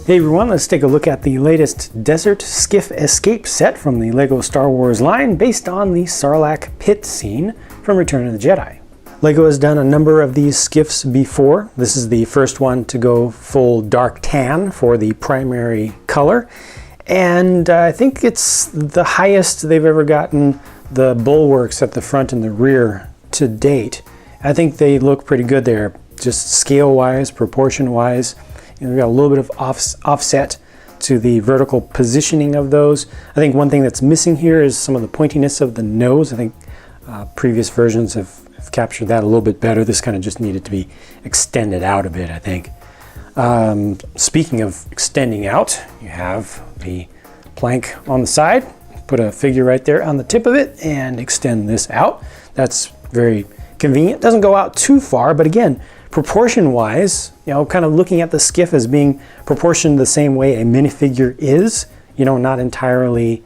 Hey everyone, let's take a look at the latest Desert Skiff Escape set from the LEGO Star Wars line based on the Sarlacc pit scene from Return of the Jedi. LEGO has done a number of these skiffs before. This is the first one to go full dark tan for the primary color, and I think it's the highest they've ever gotten the bulwarks at the front and the rear to date. I think they look pretty good there, just scale-wise, proportion-wise. We've got a little bit of offset to the vertical positioning of those. I think one thing that's missing here is some of the pointiness of the nose. I think previous versions have captured that a little bit better. This kind of just needed to be extended out a bit, I think. Speaking of extending out, you have the plank on the side. Put a figure right there on the tip of it and extend this out. That's very convenient. Doesn't go out too far, but again, proportion-wise, kind of looking at the skiff as being proportioned the same way a minifigure is, not entirely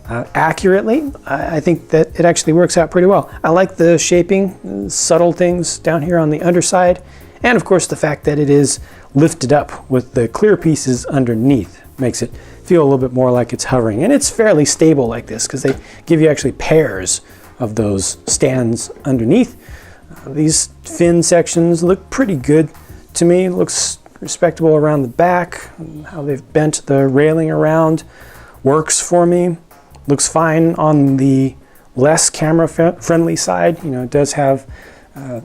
accurately, I think that it actually works out pretty well. I like the shaping, subtle things down here on the underside, and of course the fact that it is lifted up with the clear pieces underneath makes it feel a little bit more like it's hovering. And it's fairly stable like this because they give you actually pairs of those stands underneath. These fin sections look pretty good to me. It looks respectable around the back. How they've bent the railing around works for me. Looks fine on the less camera friendly side. It does have a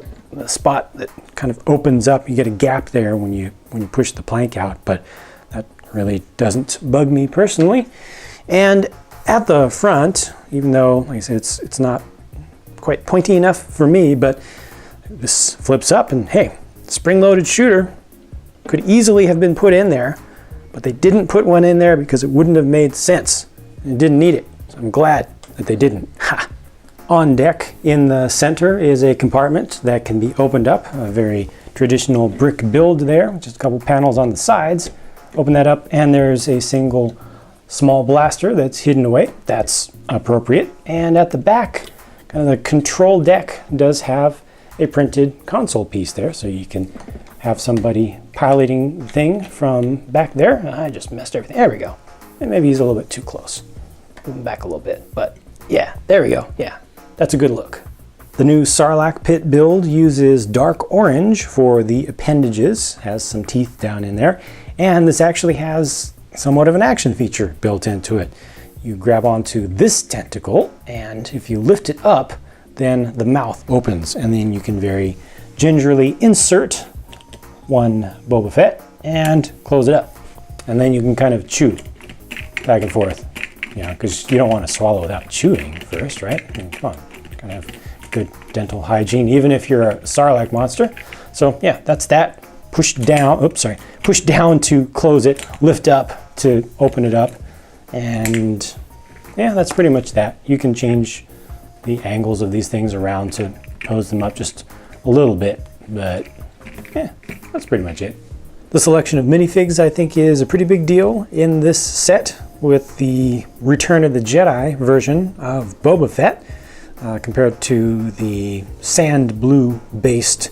spot that kind of opens up. You get a gap there when you push the plank out, but that really doesn't bug me personally. And at the front, even though, like I said, it's not quite pointy enough for me, but this flips up and hey, spring-loaded shooter could easily have been put in there, but they didn't put one in there because it wouldn't have made sense. It didn't need it, so I'm glad that they didn't. Ha! On deck in the center is a compartment that can be opened up, a very traditional brick build there, just a couple panels on the sides. Open that up and there's a single small blaster that's hidden away. That's appropriate. And at the back, kind of the control deck does have a printed console piece there, so you can have somebody piloting the thing from back there. I just messed everything. There we go. And maybe he's a little bit too close. Move him back a little bit, but yeah, there we go. Yeah, that's a good look. The new Sarlacc pit build uses dark orange for the appendages, has some teeth down in there, and this actually has somewhat of an action feature built into it. You grab onto this tentacle, and if you lift it up, then the mouth opens, and then you can very gingerly insert one Boba Fett and close it up. And then you can kind of chew back and forth, because you don't want to swallow without chewing first, right? Come on, kind of have good dental hygiene, even if you're a Sarlacc monster. So yeah, that's that. Push down, push down to close it, lift up to open it up, and yeah, that's pretty much that. You can change the angles of these things around to pose them up just a little bit, but yeah, that's pretty much it. The selection of minifigs I think is a pretty big deal in this set with the Return of the Jedi version of Boba Fett compared to the sand blue based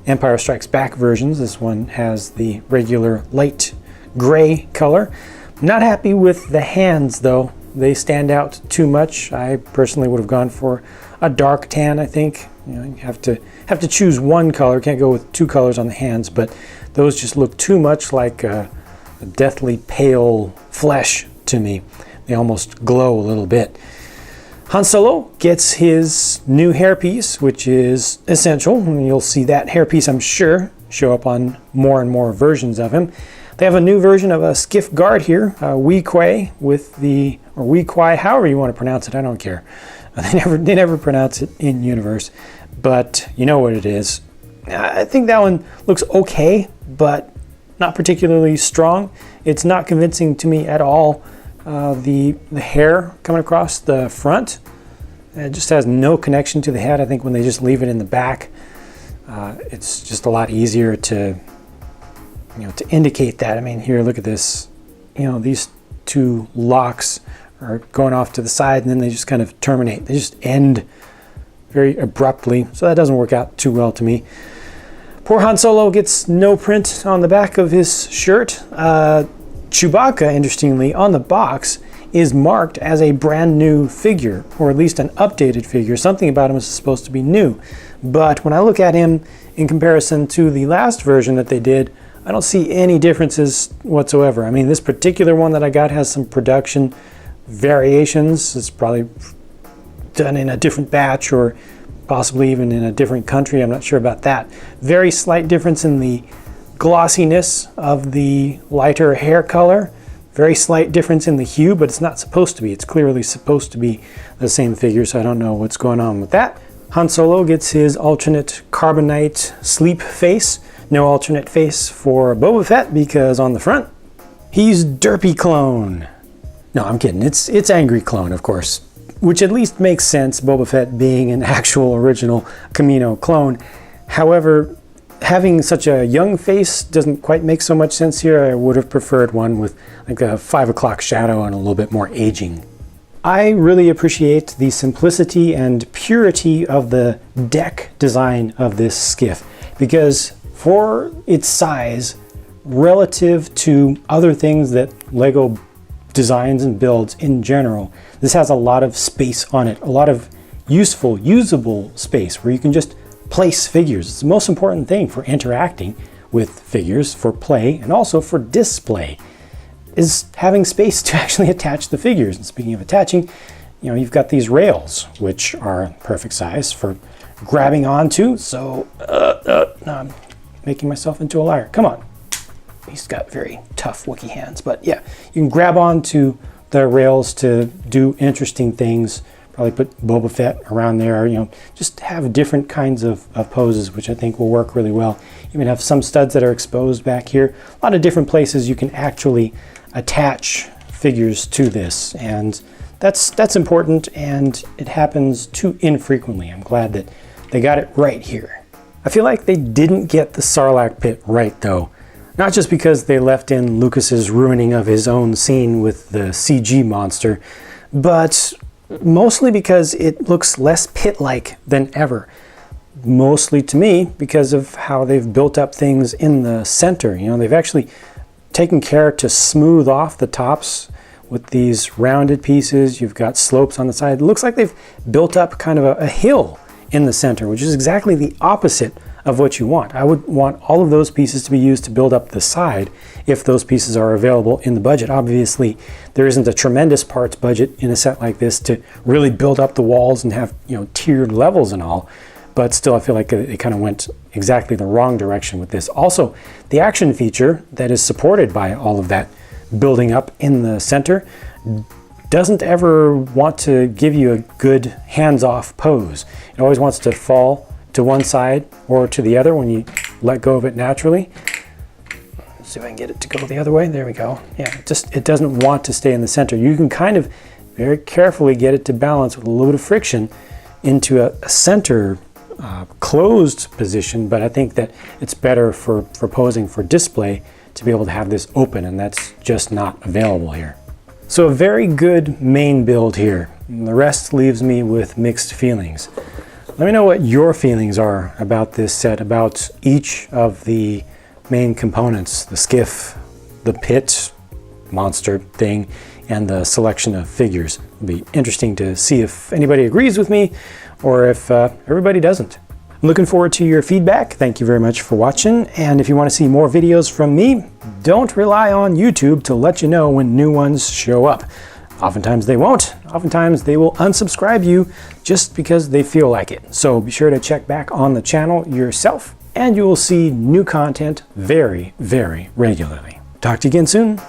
Empire Strikes Back versions. This one has the regular light gray color. Not happy with the hands though. They stand out too much. I personally would have gone for a dark tan, I think. You have to choose one color. Can't go with two colors on the hands, but those just look too much like a deathly pale flesh to me. They almost glow a little bit. Han Solo gets his new hairpiece, which is essential. You'll see that hairpiece, I'm sure, show up on more and more versions of him. They have a new version of a skiff guard here, Weequay with the, or Weequay, however you want to pronounce it, I don't care. They never pronounce it in universe, but you know what it is. I think that one looks okay, but not particularly strong. It's not convincing to me at all. The hair coming across the front, it just has no connection to the head. I think when they just leave it in the back, it's just a lot easier to indicate that. I mean, here, look at this. These two locks are going off to the side, and then they just kind of terminate. They just end very abruptly, so that doesn't work out too well to me. Poor Han Solo gets no print on the back of his shirt. Chewbacca, interestingly, on the box is marked as a brand new figure, or at least an updated figure. Something about him is supposed to be new. But when I look at him in comparison to the last version that they did, I don't see any differences whatsoever. I mean, this particular one that I got has some production variations. It's probably done in a different batch or possibly even in a different country. I'm not sure about that. Very slight difference in the glossiness of the lighter hair color. Very slight difference in the hue, but it's not supposed to be. It's clearly supposed to be the same figure, so I don't know what's going on with that. Han Solo gets his alternate carbonite sleep face. No alternate face for Boba Fett because on the front, he's Derpy Clone. No, I'm kidding. It's Angry Clone, of course, which at least makes sense, Boba Fett being an actual original Kamino clone. However, having such a young face doesn't quite make so much sense here. I would have preferred one with like a 5 o'clock shadow and a little bit more aging. I really appreciate the simplicity and purity of the deck design of this skiff, because for its size, relative to other things that LEGO designs and builds in general, this has a lot of space on it, a lot of useful, usable space where you can just place figures. It's the most important thing for interacting with figures, for play, and also for display, is having space to actually attach the figures. And speaking of attaching, you know, you've got these rails, which are perfect size for grabbing onto. So, no, I'm making myself into a liar. Come on. He's got very tough Wookiee hands, but yeah, you can grab onto the rails to do interesting things. Probably put Boba Fett around there, you know, just have different kinds of poses, which I think will work really well. You even have some studs that are exposed back here. A lot of different places you can actually attach figures to this, and that's important, and it happens too infrequently. I'm glad that they got it right here. I feel like they didn't get the Sarlacc pit right, though. Not just because they left in Lucas's ruining of his own scene with the CG monster, but mostly because it looks less pit-like than ever. Mostly to me because of how they've built up things in the center. You know, they've actually taken care to smooth off the tops with these rounded pieces. You've got slopes on the side. It looks like they've built up kind of a hill in the center, which is exactly the opposite of what you want. I would want all of those pieces to be used to build up the side if those pieces are available in the budget. Obviously, there isn't a tremendous parts budget in a set like this to really build up the walls and have, you know, tiered levels and all. But still, I feel like it kind of went exactly the wrong direction with this. Also, the action feature that is supported by all of that building up in the center doesn't ever want to give you a good hands-off pose. It always wants to fall to one side or to the other when you let go of it naturally. Let's see if I can get it to go the other way. There we go. Yeah, it doesn't want to stay in the center. You can kind of very carefully get it to balance with a little bit of friction into a center closed position, but I think that it's better for posing for display to be able to have this open, and that's just not available here. So a very good main build here. And the rest leaves me with mixed feelings. Let me know what your feelings are about this set, about each of the main components, the skiff, the pit monster thing, and the selection of figures. It'll be interesting to see if anybody agrees with me or if everybody doesn't. I'm looking forward to your feedback. Thank you very much for watching. And if you want to see more videos from me, don't rely on YouTube to let you know when new ones show up. Oftentimes they won't. Oftentimes they will unsubscribe you just because they feel like it. So be sure to check back on the channel yourself, and you will see new content very, very regularly. Talk to you again soon.